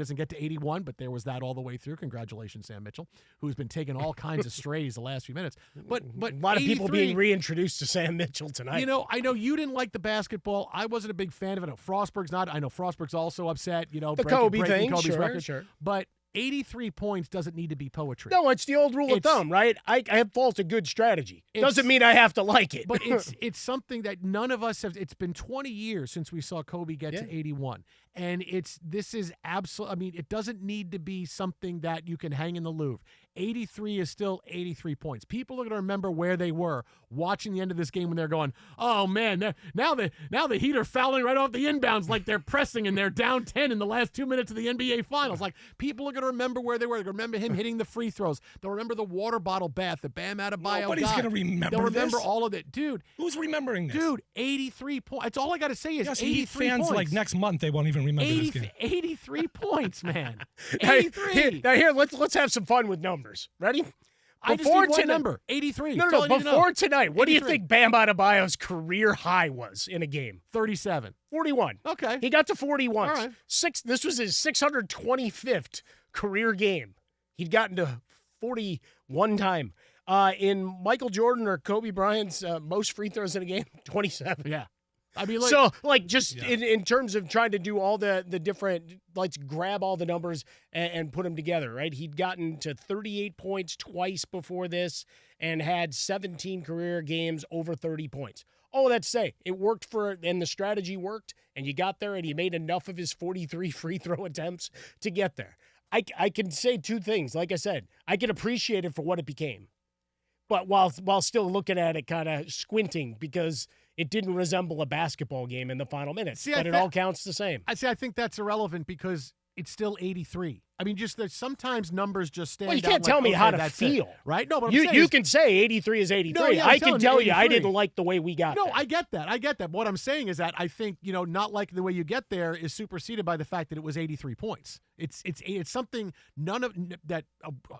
minutes and get to 81, but there was that all the way through. Congratulations, Sam Mitchell, who's been taking all kinds of strays the last few minutes. But a lot of people being reintroduced to Sam Mitchell tonight. You know, I know you didn't like the basketball. I wasn't a big fan of it. I know Frostberg's not. I know Frostberg's also upset. You know, the breaking Kobe's record. Sure. But 83 points doesn't need to be poetry. No, it's the old rule of thumb, right? I have fault a good strategy. Doesn't mean I have to like it. But it's something that none of us have. It's been 20 years since we saw Kobe get to 81. And this is absolute. I mean, it doesn't need to be something that you can hang in the Louvre. 83 is still 83 points. People are going to remember where they were watching the end of this game when they're going, oh, man, now the Heat are fouling right off the inbounds like they're pressing and they're down 10 in the last 2 minutes of the NBA Finals. Like, people are going to remember where they were. They're going to remember him hitting the free throws. They'll remember the water bottle bath that Bam Adebayo Nobody's going to remember They'll remember this. all of it. Dude. Who's remembering this? Dude, 83 points. That's all I got to say is 83 Heat fans, points. like, next month, they won't even remember this game. 83 points, man. 83. Now, here, let's have some fun with numbers. Ready? I just need one number, 83. No. Before tonight, what do you think Bam Adebayo's career high was in a game? 37. 41. Okay. He got to 40 once. All right. This was his 625th career game. He'd gotten to 40 one time. In Michael Jordan or Kobe Bryant's most free throws in a game, 27. Yeah. I mean, in terms of trying to do all the different, let's grab all the numbers and put them together, right? He'd gotten to 38 points twice before this and had 17 career games over 30 points. Oh, that's say it worked and the strategy worked, and you got there, and he made enough of his 43 free throw attempts to get there. I can say two things. Like I said, I can appreciate it for what it became, but while still looking at it kind of squinting because it didn't resemble a basketball game in the final minutes, but it all counts the same. I think that's irrelevant because it's still 83. I mean, just that sometimes numbers just stand out. Well, you can't tell me how to feel. Right? No, but you can say 83 is 83. No, yeah, I can tell you 83. I didn't like the way we got there. No, I get that. What I'm saying is that I think, not liking the way you get there is superseded by the fact that it was 83 points. It's something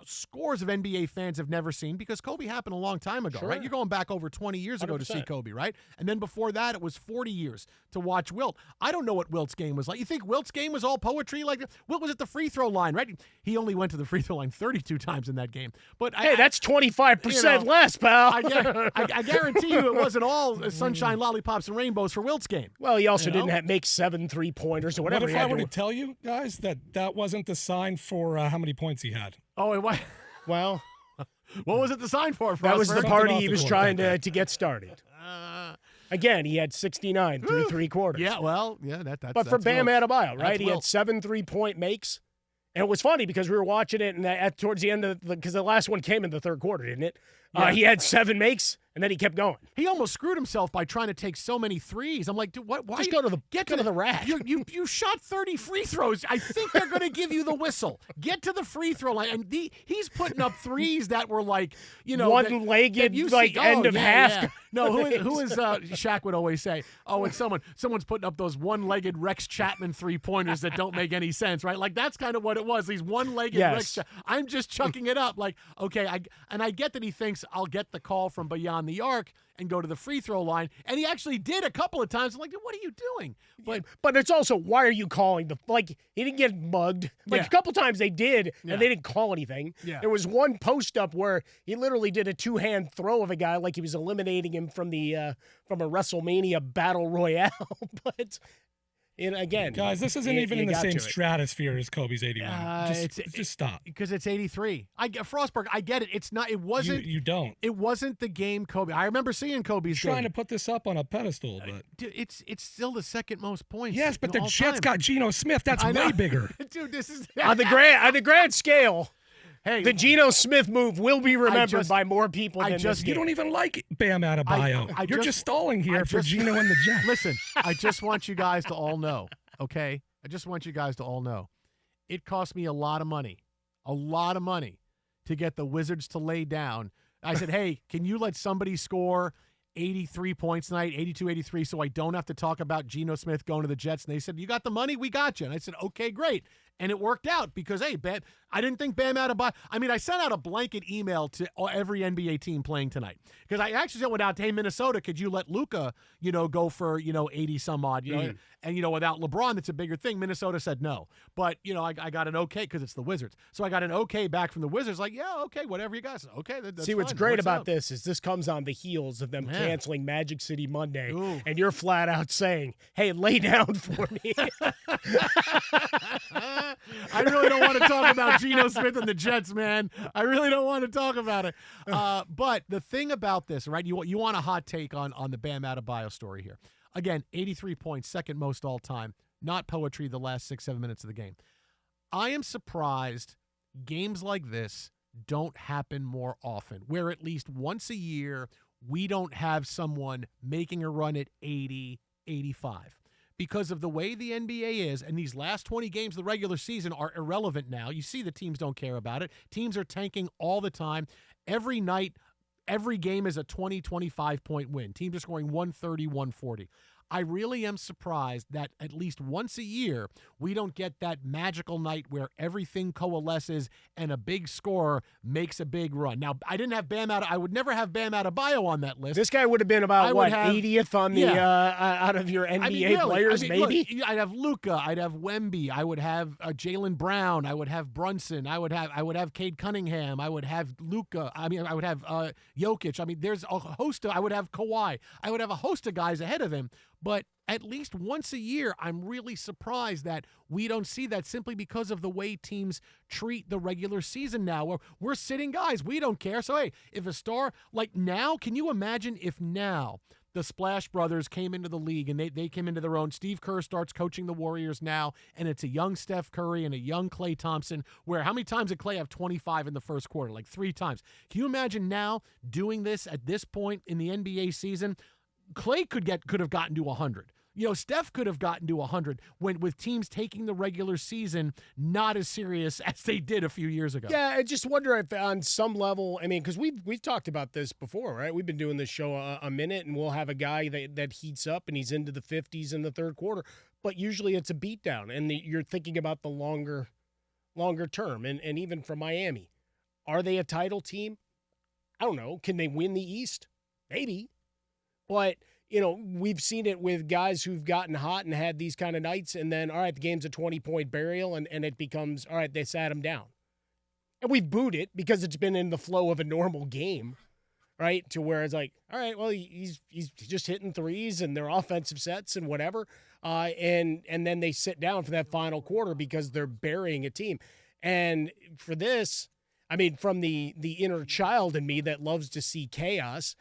scores of NBA fans have never seen because Kobe happened a long time ago, right? You're going back over 20 years ago 100%. To see Kobe, right? And then before that, it was 40 years to watch Wilt. I don't know what Wilt's game was like. You think Wilt's game was all poetry? Like, Wilt was at the free throw line, right? He only went to the free throw line 32 times in that game. But that's 25% less, pal. I guarantee you it wasn't all sunshine, lollipops, and rainbows for Wilt's game. Well, he also didn't make 7 3-pointers or whatever. What if I were to tell you, guys, that wasn't the sign for how many points he had? Oh, it was. Well, what was it the sign for? That was the party he was trying to get started. Again, he had 69 through 3 quarters. Yeah, well, yeah, that's. But for Bam Adebayo, right? He Wilt. had 7 3-point makes. And it was funny because we were watching it, and towards the end of because the last one came in the third quarter, didn't it? Yeah. He had 7 makes, and then he kept going. He almost screwed himself by trying to take so many threes. I'm like, dude, why? Just go to the rack. You shot 30 free throws. I think they're going to give you the whistle. Get to the free throw line, and he's putting up threes that were like, one-legged, end of half. Yeah. No, who is Shaq would always say, oh, it's someone's putting up those one-legged Rex Chapman three-pointers that don't make any sense, right? Like that's kind of what it was. These one-legged Rex. I'm just chucking it up, like okay. I get that he thinks I'll get the call from beyond the arc and go to the free throw line, and he actually did a couple of times. I'm like, what are you doing? But it's also why are you calling he didn't get mugged. A couple times they did, and they didn't call anything. Yeah. There was one post up where he literally did a 2-hand throw of a guy like he was eliminating him from a WrestleMania Battle Royale. But again, guys, this isn't even in the same stratosphere as Kobe's 81. Just stop because it's 83. Frostberg. I get it. It's not. It wasn't. You don't. It wasn't the game Kobe. I remember seeing Kobe's game. Trying to put this up on a pedestal, but dude, it's still the second most points. Yes, but the Jets got Geno Smith. That's way bigger. Dude, this is on the grand scale. Hey, the Geno Smith move will be remembered by more people than this game. You don't even like Bam Adebayo. You're just stalling here for Geno and the Jets. Listen, I just want you guys to all know, okay? I just want you guys to all know. It cost me a lot of money to get the Wizards to lay down. I said, hey, can you let somebody score 83 points tonight, 82, 83, so I don't have to talk about Geno Smith going to the Jets? And they said, you got the money? We got you. And I said, okay, great. And it worked out because, hey, I didn't think Bam Adebayo. I mean, I sent out a blanket email to every NBA team playing tonight because I actually sent one out to, hey, Minnesota, could you let Luka, go for, 80 some odd, and, without LeBron, that's a bigger thing. Minnesota said no. But, I got an okay because it's the Wizards. So I got an okay back from the Wizards, like, yeah, okay, whatever you guys. Okay, that's See, what's fine. great about this is this comes on the heels of them canceling Magic City Monday, and you're flat out saying, hey, lay down for me. I really don't want to talk about Geno Smith and the Jets, man. I really don't want to talk about it. But the thing about this, right, you want a hot take on the Bam Adebayo story here. Again, 83 points, second most all time. Not poetry the last 6-7 minutes of the game. I am surprised games like this don't happen more often, where at least once a year we don't have someone making a run at 80, 85. Because of the way the NBA is, and these last 20 games of the regular season are irrelevant now. You see the teams don't care about it. Teams are tanking all the time. Every night, every game is a 20, 25-point win. Teams are scoring 130, 140. I really am surprised that at least once a year we don't get that magical night where everything coalesces and a big scorer makes a big run. Now, I didn't have I would never have Bam Adebayo on that list. This guy would have been about, 80th on the out of your NBA players, maybe? Look, I'd have Luka. I'd have Wemby. I would have Jaylen Brown. I would have Brunson. I would have Cade Cunningham. I would have Luka. I would have Jokic. I mean, there's a host of, I would have Kawhi. I would have a host of guys ahead of him. But at least once a year, I'm really surprised that we don't see that simply because of the way teams treat the regular season now. We're sitting guys. We don't care. So, hey, if a star, like now, can you imagine if now the Splash Brothers came into the league and they came into their own? Steve Kerr starts coaching the Warriors now, and it's a young Steph Curry and a young Klay Thompson, where how many times did Klay have 25 in the first quarter? Like 3 times. Can you imagine now doing this at this point in the NBA season? Klay could have gotten to 100. Steph could have gotten to 100 with teams taking the regular season not as serious as they did a few years ago. Yeah, I just wonder if on some level, I mean, because we've talked about this before, right? We've been doing this show a minute, and we'll have a guy that heats up and he's into the 50s in the third quarter, but usually it's a beatdown, and you're thinking about the longer term, and even for Miami, are they a title team? I don't know. Can they win the East? Maybe. But, we've seen it with guys who've gotten hot and had these kind of nights, and then, all right, the game's a 20-point burial, and it becomes, all right, they sat him down. And we've booed it because it's been in the flow of a normal game, right, to where it's like, all right, well, he's just hitting threes and their offensive sets and whatever, and then they sit down for that final quarter because they're burying a team. And for this, I mean, from the inner child in me that loves to see chaos,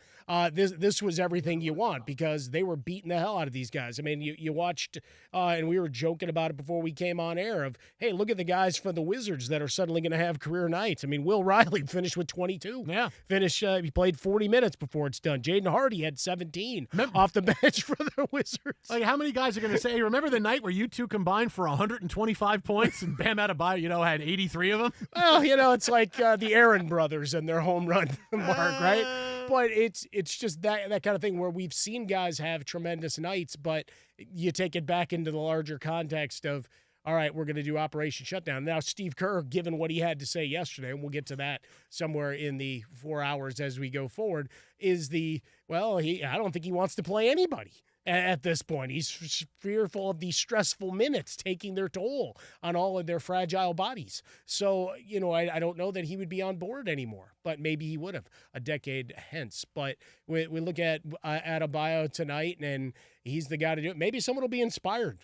this was everything you want because they were beating the hell out of these guys. I mean, you watched, and we were joking about it before we came on air of, hey, look at the guys for the Wizards that are suddenly going to have career nights. I mean, Will Riley finished with 22. Yeah. He played 40 minutes before it's done. Jaden Hardy had 17 off the bench for the Wizards. Like, how many guys are going to say, hey, remember the night where you two combined for 125 points and Bam Adebayo, had 83 of them? Well, it's like the Aaron brothers and their home run mark, right? But it's just that kind of thing where we've seen guys have tremendous nights, but you take it back into the larger context of, all right, we're going to do Operation Shutdown. Now, Steve Kerr, given what he had to say yesterday, and we'll get to that somewhere in the 4 hours as we go forward, is I don't think he wants to play anybody. At this point, he's fearful of these stressful minutes taking their toll on all of their fragile bodies. So, I don't know that he would be on board anymore, but maybe he would have a decade hence. But we look at Adebayo tonight, and he's the guy to do it. Maybe someone will be inspired.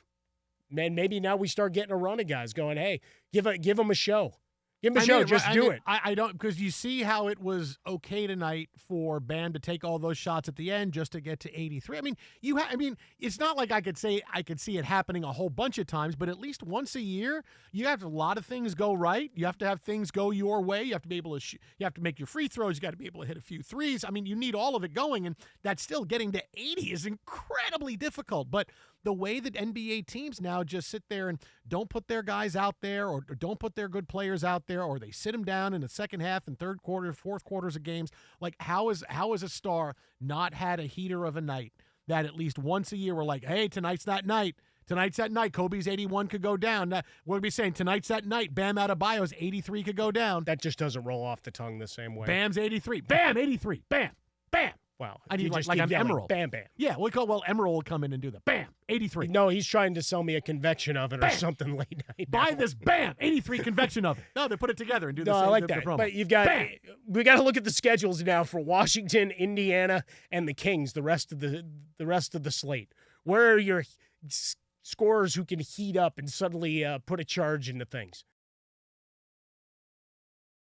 Man, maybe now we start getting a run of guys going, hey, give him a show. Give him a show. Just do it. I don't, because you see how it was okay tonight for Bam to take all those shots at the end just to get to 83. I mean, it's not like I could say I could see it happening a whole bunch of times, but at least once a year, you have a lot of things go right. You have to have things go your way. You have to be able to you have to make your free throws. You got to be able to hit a few threes. I mean, you need all of it going, and that's still getting to 80 is incredibly difficult. But the way that NBA teams now just sit there and don't put their guys out there or don't put their good players out there, or they sit them down in the second half and third quarter, fourth quarters of games, like how is a star not had a heater of a night that at least once a year we're like, hey, tonight's that night. Tonight's at night. Kobe's 81 could go down. We're going to be saying tonight's at night. Bam Adebayo's 83 could go down. That just doesn't roll off the tongue the same way. Bam's 83. Bam, 83. Bam, bam. Wow. I need like an emerald. Bam, bam. Yeah, Emerald will come in and do the bam, 83. No, he's trying to sell me a convection oven or something late night. Buy this bam, 83 convection oven. No, they put it together and do the No, same. I like the that. promo. But we got to look at the schedules now for Washington, Indiana, and the Kings. The rest of the slate. Where are your scorers who can heat up and suddenly put a charge into things?